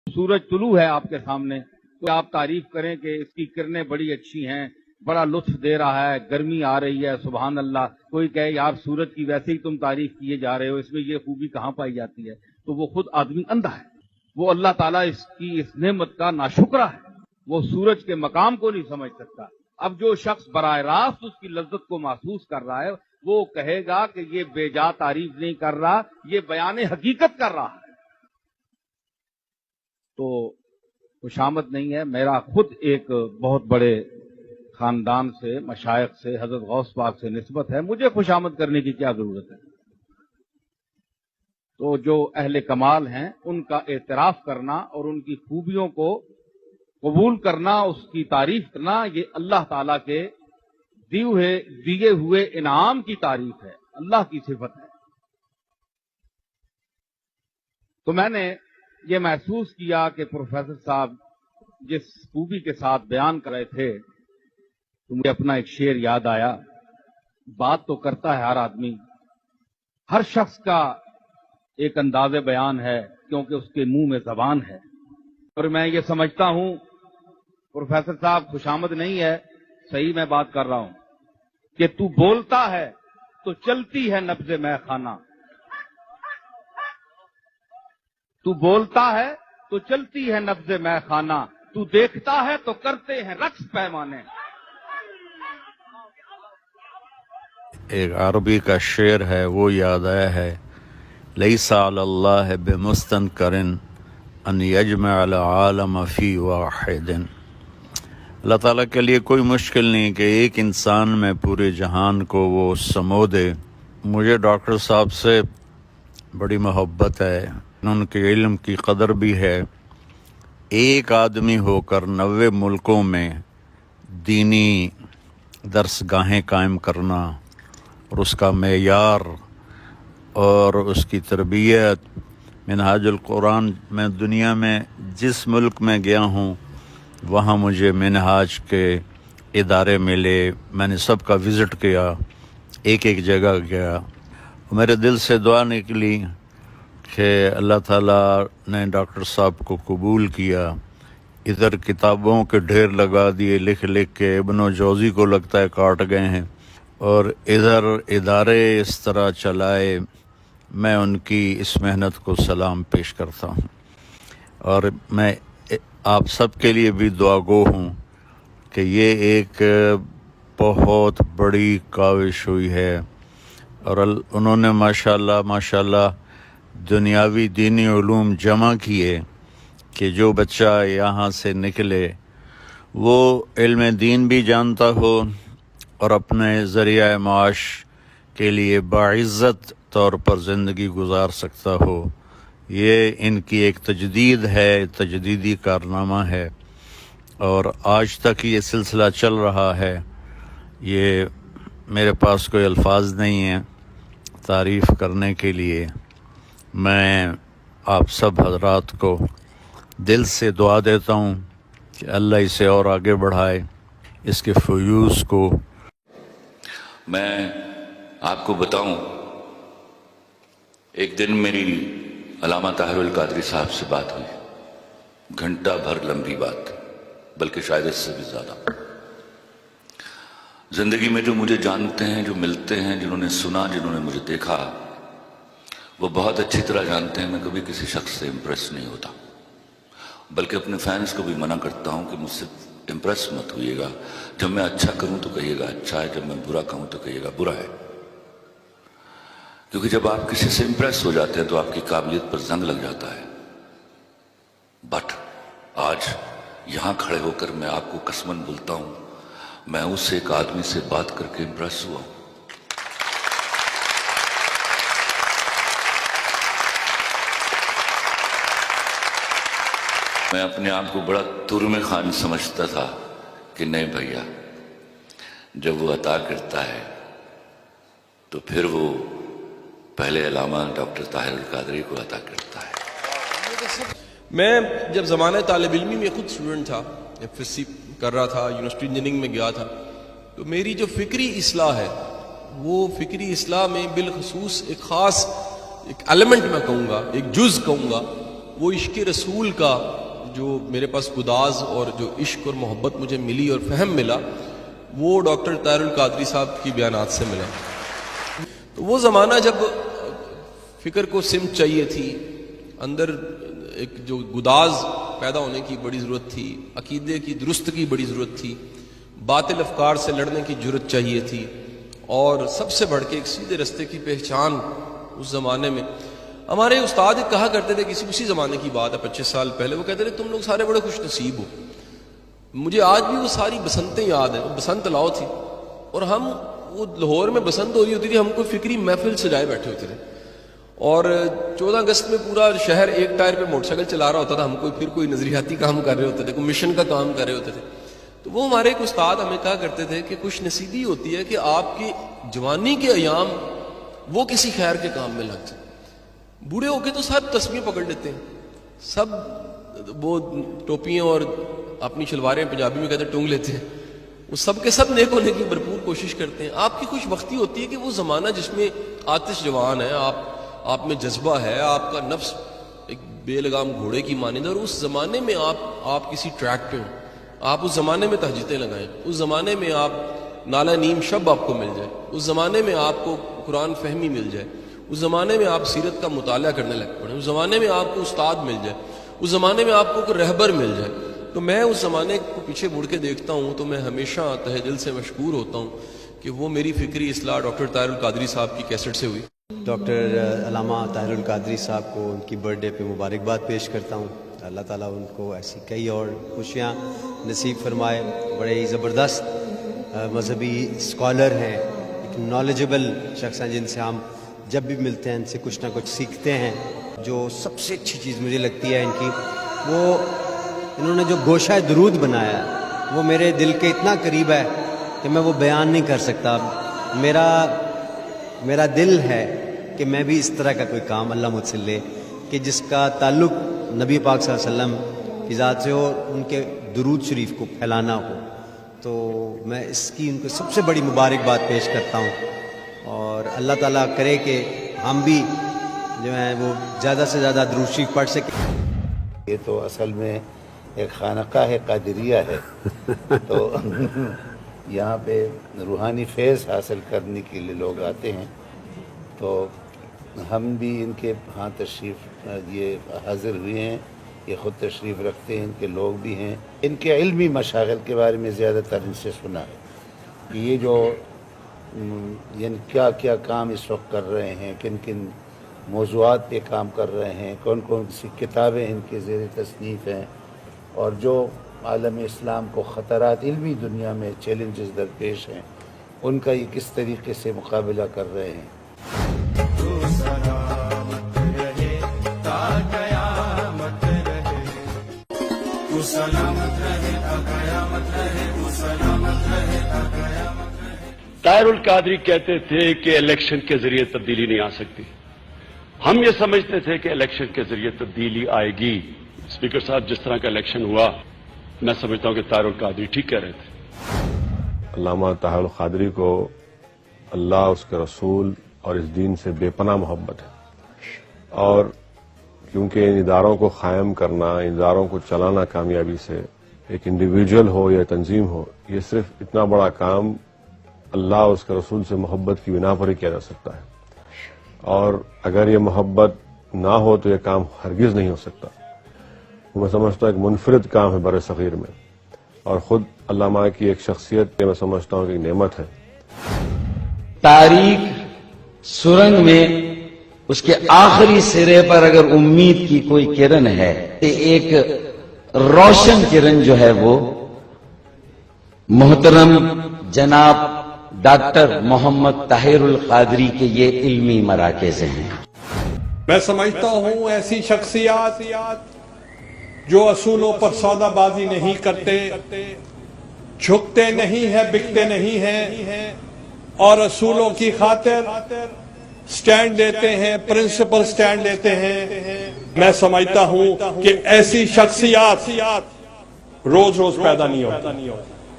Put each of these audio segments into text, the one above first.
سورج طلوع ہے آپ کے سامنے تو آپ تعریف کریں کہ اس کی کرنیں بڑی اچھی ہیں، بڑا لطف دے رہا ہے، گرمی آ رہی ہے، سبحان اللہ. کوئی کہے یار سورج کی ویسے ہی تم تعریف کیے جا رہے ہو، اس میں یہ خوبی کہاں پائی جاتی ہے؟ تو وہ خود آدمی اندھا ہے، وہ اللہ تعالیٰ اس نعمت کا ناشکرہ ہے، وہ سورج کے مقام کو نہیں سمجھ سکتا. اب جو شخص براہ راست اس کی لذت کو محسوس کر رہا ہے وہ کہے گا کہ یہ بے جا تعریف نہیں کر رہا، یہ بیان حقیقت کر رہا ہے. تو خوشامد نہیں ہے. میرا خود ایک بہت بڑے خاندان سے، مشائخ سے، حضرت غوث پاک سے نسبت ہے، مجھے خوشامد کرنے کی کیا ضرورت ہے؟ تو جو اہل کمال ہیں ان کا اعتراف کرنا اور ان کی خوبیوں کو قبول کرنا، اس کی تعریف کرنا، یہ اللہ تعالیٰ کے دیے ہوئے انعام کی تعریف ہے، اللہ کی صفت ہے. تو میں نے یہ محسوس کیا کہ پروفیسر صاحب جس خوبی کے ساتھ بیان کر رہے تھے تو مجھے اپنا ایک شعر یاد آیا. بات تو کرتا ہے ہر آدمی، ہر شخص کا ایک انداز بیان ہے کیونکہ اس کے منہ میں زبان ہے. اور میں یہ سمجھتا ہوں پروفیسر صاحب خوشامد نہیں ہے، صحیح میں بات کر رہا ہوں کہ تو بولتا ہے تو چلتی ہے نبض مے خانہ، تو بولتا ہے تو چلتی ہے نبض مے خانہ، تو دیکھتا ہے تو کرتے ہیں رقص پیمانے. ایک عربی کا شعر ہے وہ یاد آیا ہے، لیس علی اللہ بمستنکر ان یجمع العالم فی واحد. اللہ تعالیٰ کے لیے کوئی مشکل نہیں کہ ایک انسان میں پورے جہان کو وہ سمو دے. مجھے ڈاکٹر صاحب سے بڑی محبت ہے، ان کے علم کی قدر بھی ہے. ایک آدمی ہو کر 90 ملکوں میں دینی درس گاہیں قائم کرنا اور اس کا معیار اور اس کی تربیت. منہاج القرآن میں دنیا میں جس ملک میں گیا ہوں وہاں مجھے منہاج کے ادارے ملے، میں نے سب کا وزٹ کیا، ایک ایک جگہ گیا. میرے دل سے دعا نکلی کہ اللہ تعالیٰ نے ڈاکٹر صاحب کو قبول کیا. ادھر کتابوں کے ڈھیر لگا دیے لکھ لکھ کے، ابن و جوزی کو لگتا ہے کاٹ گئے ہیں، اور ادھر ادارے اس طرح چلائے. میں ان کی اس محنت کو سلام پیش کرتا ہوں، اور میں آپ سب کے لیے بھی دعا گو ہوں کہ یہ ایک بہت بڑی کاوش ہوئی ہے. اور انہوں نے ماشاءاللہ دنیاوی دینی علوم جمع کیے کہ جو بچہ یہاں سے نکلے وہ علم دین بھی جانتا ہو اور اپنے ذریعہ معاش کے لیے باعزت طور پر زندگی گزار سکتا ہو. یہ ان کی ایک تجدید ہے، تجدیدی کارنامہ ہے، اور آج تک یہ سلسلہ چل رہا ہے. یہ میرے پاس کوئی الفاظ نہیں ہیں تعریف کرنے کے لیے. میں آپ سب حضرات کو دل سے دعا دیتا ہوں کہ اللہ اسے اور آگے بڑھائے، اس کے فیوز کو. میں آپ کو بتاؤں، ایک دن میری علامہ طاہر القادری صاحب سے بات ہوئی، گھنٹہ بھر لمبی بات، بلکہ شاید اس سے بھی زیادہ. زندگی میں جو مجھے جانتے ہیں، جو ملتے ہیں، جنہوں نے سنا، جنہوں نے مجھے دیکھا، وہ بہت اچھی طرح جانتے ہیں میں کبھی کسی شخص سے امپریس نہیں ہوتا، بلکہ اپنے فینس کو بھی منع کرتا ہوں کہ مجھ سے امپریس مت ہوئیے گا. جب میں اچھا کروں تو کہیے گا اچھا ہے، جب میں برا کہوں تو کہیے گا برا ہے. کیونکہ جب آپ کسی سے امپریس ہو جاتے ہیں تو آپ کی قابلیت پر زنگ لگ جاتا ہے. بٹ آج یہاں کھڑے ہو کر میں آپ کو قسماً بولتا ہوں، میں اس ایک آدمی سے بات کر کے امپریس ہوا ہوں. میں اپنے آپ کو بڑا ترم خان سمجھتا تھا کہ نہیں بھیا، جب وہ عطا کرتا ہے تو پھر وہ پہلے علامہ ڈاکٹر طاہر القادری کو عطا کرتا ہے. میں جب زمانہ طالب علمی میں خود اسٹوڈنٹ تھا، ایف ایس سی کر رہا تھا، یونیورسٹی انجینئرنگ میں گیا تھا، تو میری جو فکری اصلاح ہے وہ فکری اصلاح میں بالخصوص ایک خاص ایک ایلیمنٹ میں کہوں گا، ایک جز کہوں گا، وہ عشق رسول کا جو میرے پاس گداز اور جو عشق اور محبت مجھے ملی اور فہم ملا، وہ ڈاکٹر طاہر القادری صاحب کی بیانات سے ملا۔ تو وہ زمانہ جب فکر کو سمت چاہیے تھی، اندر ایک جو گداز پیدا ہونے کی بڑی ضرورت تھی، عقیدے کی درست کی بڑی ضرورت تھی، باطل افکار سے لڑنے کی جرت چاہیے تھی، اور سب سے بڑھ کے ایک سیدھے رستے کی پہچان اس زمانے میں۔ ہمارے استاد کہا کرتے تھے، اسی زمانے کی بات ہے 25 سال پہلے، وہ کہتے تھے تم لوگ سارے بڑے خوش نصیب ہو۔ مجھے آج بھی وہ ساری بسنتیں یاد ہیں، وہ بسنت لاؤ تھی، اور ہم وہ لاہور میں بسنت ہو رہی ہوتی تھی، ہم کوئی فکری محفل سجائے بیٹھے ہوتے تھے، اور 14 اگست میں پورا شہر ایک ٹائر پہ موٹر سائیکل چلا رہا ہوتا تھا، ہم کوئی نظریاتی کام کر رہے ہوتے تھے، کوئی مشن کا کام کر رہے ہوتے تھے۔ تو وہ ہمارے ایک استاد ہمیں کہا کرتے تھے کہ خوش نصیبی ہوتی ہے کہ آپ کی جوانی کے ایام وہ کسی خیر کے کام میں لگ جائیں۔ بوڑھے ہو کے تو سب تسبیح پکڑ لیتے ہیں، سب وہ ٹوپیاں اور اپنی شلواریں پنجابی میں کہتے ہیں ٹونگ لیتے ہیں، وہ سب کے سب نیک ہونے کی بھرپور کوشش کرتے ہیں۔ آپ کی خوش بختی ہوتی ہے کہ وہ زمانہ جس میں آتش جوان ہے، آپ میں جذبہ ہے، آپ کا نفس ایک بے لگام گھوڑے کی مانند ہے، اور اس زمانے میں آپ کسی ٹریک پہ ہوں، آپ اس زمانے میں تہجدیں لگائیں، اس زمانے میں آپ نالا نیم شب آپ کو مل جائے، اس زمانے میں آپ کو قرآن فہمی مل جائے، اس زمانے میں آپ سیرت کا مطالعہ کرنے لگ پڑیں، اس زمانے میں آپ کو استاد مل جائے، اس زمانے میں آپ کو کوئی رہبر مل جائے۔ تو میں اس زمانے کو پیچھے مڑ کے دیکھتا ہوں تو میں ہمیشہ تہ دل سے مشکور ہوتا ہوں کہ وہ میری فکری اصلاح ڈاکٹر طاہر القادری صاحب کی کیسٹ سے ہوئی۔ ڈاکٹر علامہ طاہر القادری صاحب کو ان کی برتھ ڈے پہ مبارکباد پیش کرتا ہوں۔ اللہ تعالیٰ ان کو ایسی کئی اور خوشیاں نصیب فرمائے۔ بڑے ہی زبردست مذہبی اسکالر ہیں، ایک نالجبل شخص ہیں جن سے ہم جب بھی ملتے ہیں ان سے کچھ نہ کچھ سیکھتے ہیں۔ جو سب سے اچھی چیز مجھے لگتی ہے ان کی، وہ انہوں نے جو گوشہ درود بنایا ہے وہ میرے دل کے اتنا قریب ہے کہ میں وہ بیان نہیں کر سکتا۔ میرا دل ہے کہ میں بھی اس طرح کا کوئی کام اللہ مجھ سے لے کہ جس کا تعلق نبی پاک صلی اللہ علیہ وسلم کی ذات سے ہو، ان کے درود شریف کو پھیلانا ہو۔ تو میں اس کی ان کو سب سے بڑی مبارکباد پیش کرتا ہوں، اور اللہ تعالیٰ کرے کہ ہم بھی جو ہیں وہ زیادہ سے زیادہ درود شریف پڑھ سکیں۔ یہ تو اصل میں ایک خانقاہ قادریہ ہے، تو یہاں پہ روحانی فیض حاصل کرنے کے لیے لوگ آتے ہیں، تو ہم بھی ان کے ہاں تشریف یہ حاضر ہوئے ہیں، یہ خود تشریف رکھتے ہیں، ان کے لوگ بھی ہیں۔ ان کے علمی مشاغل کے بارے میں زیادہ تر ان سے سنا ہے کہ یہ جو یعنی کیا کیا کام اس وقت کر رہے ہیں، کن کن موضوعات پہ کام کر رہے ہیں، کون کون سی کتابیں ان کے زیر تصنیف ہیں، اور جو عالم اسلام کو خطرات علمی دنیا میں چیلنجز درپیش ہیں ان کا یہ کس طریقے سے مقابلہ کر رہے ہیں۔ طاہر القادری کہتے تھے کہ الیکشن کے ذریعے تبدیلی نہیں آ سکتی، ہم یہ سمجھتے تھے کہ الیکشن کے ذریعے تبدیلی آئے گی۔ اسپیکر صاحب، جس طرح کا الیکشن ہوا، میں سمجھتا ہوں کہ طاہر القادری ٹھیک کہہ رہے تھے۔ علامہ طاہر القادری کو اللہ، اس کے رسول اور اس دین سے بے پناہ محبت ہے، اور کیونکہ ان اداروں کو قائم کرنا، ان اداروں کو چلانا کامیابی سے، ایک انڈیویجول ہو یا تنظیم ہو، یہ صرف اتنا بڑا کام اللہ اور اس کے رسول سے محبت کی بنا پر ہی کیا جا سکتا ہے، اور اگر یہ محبت نہ ہو تو یہ کام ہرگز نہیں ہو سکتا۔ میں سمجھتا ہوں ایک منفرد کام ہے بر صغیر میں، اور خود علامہ کی ایک شخصیت میں سمجھتا ہوں کہ ایک نعمت ہے۔ تاریخ سرنگ میں اس کے آخری سرے پر اگر امید کی کوئی کرن ہے تو ایک روشن کرن جو ہے وہ محترم جناب ڈاکٹر محمد طاہر القادری کے یہ علمی مراکز ہیں۔ میں سمجھتا ہوں ایسی شخصیات جو اصولوں پر سودا بازی نہیں کرتے، جھکتے نہیں ہیں، بکتے نہیں ہیں، اور اصولوں کی خاطر سٹینڈ لیتے ہیں، پرنسپل سٹینڈ لیتے ہیں۔ میں سمجھتا ہوں کہ ایسی شخصیات روز روز پیدا نہیں ہوتی۔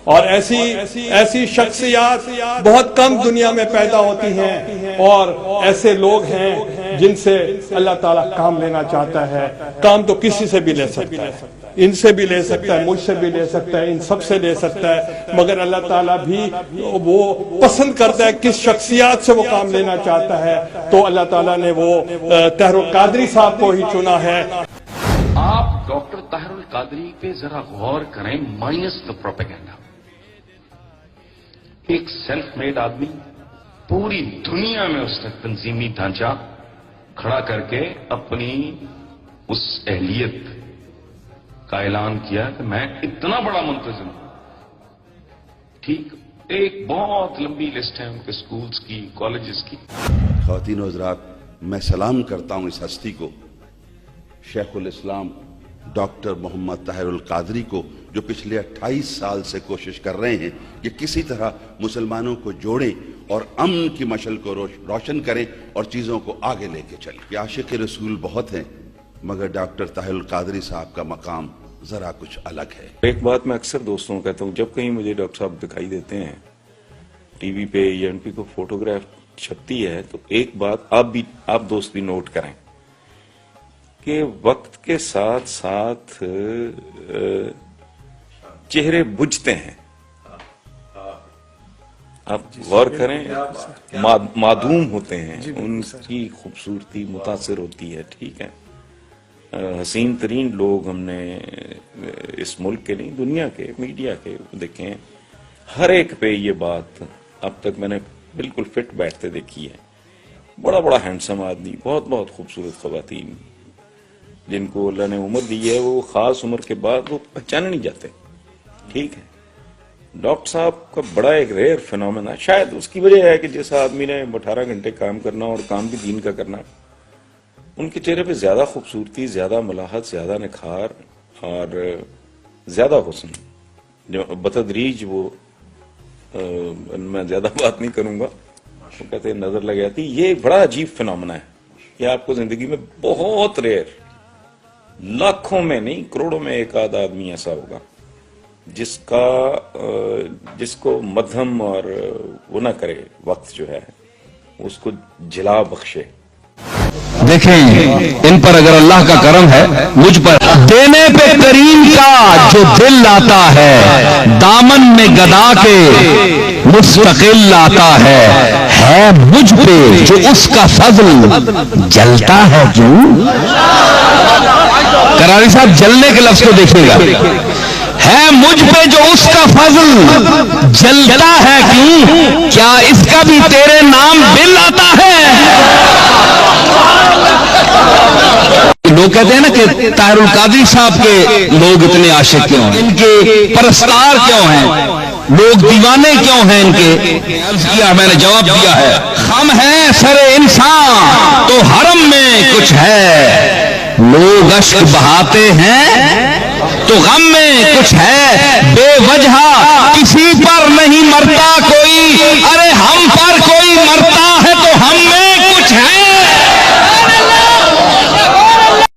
اور ایسی شخصیات بہت کم دنیا میں پیدا ہوتی ہیں، اور ایسے لوگ ہیں جن سے اللہ تعالیٰ کام لینا چاہتا ہے. کام تو کسی سے بھی لے سکتا ہے، ان سے بھی لے سکتا ہے، مجھ سے بھی لے سکتا ہے، ان سب سے لے سکتا ہے، مگر اللہ تعالیٰ بھی وہ پسند کرتا ہے کس شخصیات سے وہ کام لینا چاہتا ہے. تو اللہ تعالیٰ نے وہ طاہر القادری صاحب کو ہی چنا ہے. آپ ڈاکٹر طاہر القادری پہ ذرا غور کریں، مائنس دا پروپیگنڈا. ایک سیلف میڈ آدمی، پوری دنیا میں اس نے تنظیمی ڈھانچہ کھڑا کر کے اپنی اس اہلیت کا اعلان کیا کہ میں اتنا بڑا منتظم ہوں. ٹھیک، ایک بہت لمبی لسٹ ہے ان کے سکولز کی، کالجز کی. خواتین و حضرات، میں سلام کرتا ہوں اس ہستی کو، شیخ الاسلام ڈاکٹر محمد طاہر القادری کو، جو پچھلے 28 سال سے کوشش کر رہے ہیں کہ کسی طرح مسلمانوں کو جوڑیں اور امن کی مشعل کو روشن کریں اور چیزوں کو آگے لے کے چلیں. کہ عاشق رسول بہت ہیں، مگر ڈاکٹر طاہر القادری صاحب کا مقام ذرا کچھ الگ ہے. ایک بات میں اکثر دوستوں کو کہتا ہوں، جب کہیں مجھے ڈاکٹر صاحب دکھائی دیتے ہیں ٹی وی پہ یا ان کی کوئی فوٹوگراف چھپتی ہے، تو ایک بات آپ دوست بھی نوٹ کریں کہ وقت کے ساتھ ساتھ چہرے بجھتے ہیں. آپ غور کریں، معدوم ہوتے ہیں، ان کی خوبصورتی متاثر ہوتی ہے. ٹھیک ہے، حسین ترین لوگ ہم نے اس ملک کے نہیں، دنیا کے میڈیا کے دیکھیں، ہر ایک پہ یہ بات اب تک میں نے بالکل فٹ بیٹھتے دیکھی ہے. بڑا بڑا ہینڈسم آدمی، بہت بہت خوبصورت خواتین جن کو اللہ نے عمر دی ہے، وہ خاص عمر کے بعد وہ پہچانے نہیں جاتے. ٹھیک ہے، ڈاکٹر صاحب کا بڑا ایک ریئر فینومینا، شاید اس کی وجہ ہے کہ جس آدمی نے 18 گھنٹے کام کرنا اور کام بھی دین کا کرنا، ان کے چہرے پہ زیادہ خوبصورتی، زیادہ ملاحت، زیادہ نکھار اور زیادہ حسن، جو بتدریج وہ میں زیادہ بات نہیں کروں گا، وہ کہتے ہیں نظر لگ جاتی. یہ ایک بڑا عجیب فینومینا ہے. یہ آپ کو زندگی میں بہت ریئر، لاکھوں میں نہیں کروڑوں میں ایک آدھ آدمی ایسا ہوگا جس کو مدھم اور وہ نہ کرے، وقت جو ہے اس کو جلا بخشے. دیکھیں ان پر اگر اللہ کا کرم ہے، مجھ پر دینے پہ کریم کا جو دل آتا ہے، دامن میں گدا کے مستقل آتا ہے مجھ پہ جو اس کا فضل جلتا ہے. کیوں کراری صاحب جلنے کے لفظ کو دیکھیے گا، ہے مجھ پہ جو اس کا فضل جلتا ہے. کیوں؟ کیا اس کا بھی تیرے نام بل آتا ہے؟ لوگ کہتے ہیں نا کہ طاہر القادری صاحب کے لوگ اتنے عاشق کیوں ہیں، ان کے پرستار کیوں ہیں، لوگ دیوانے کیوں ہیں ان کے؟ عرض کیا، میں نے جواب دیا ہے، ہم ہیں سر انسان تو حرم میں کچھ ہے، لوگ اشک بہاتے ہیں تو غم میں کچھ ہے، بے وجہ کسی پر نہیں مرتا کوئی، ارے ہم پر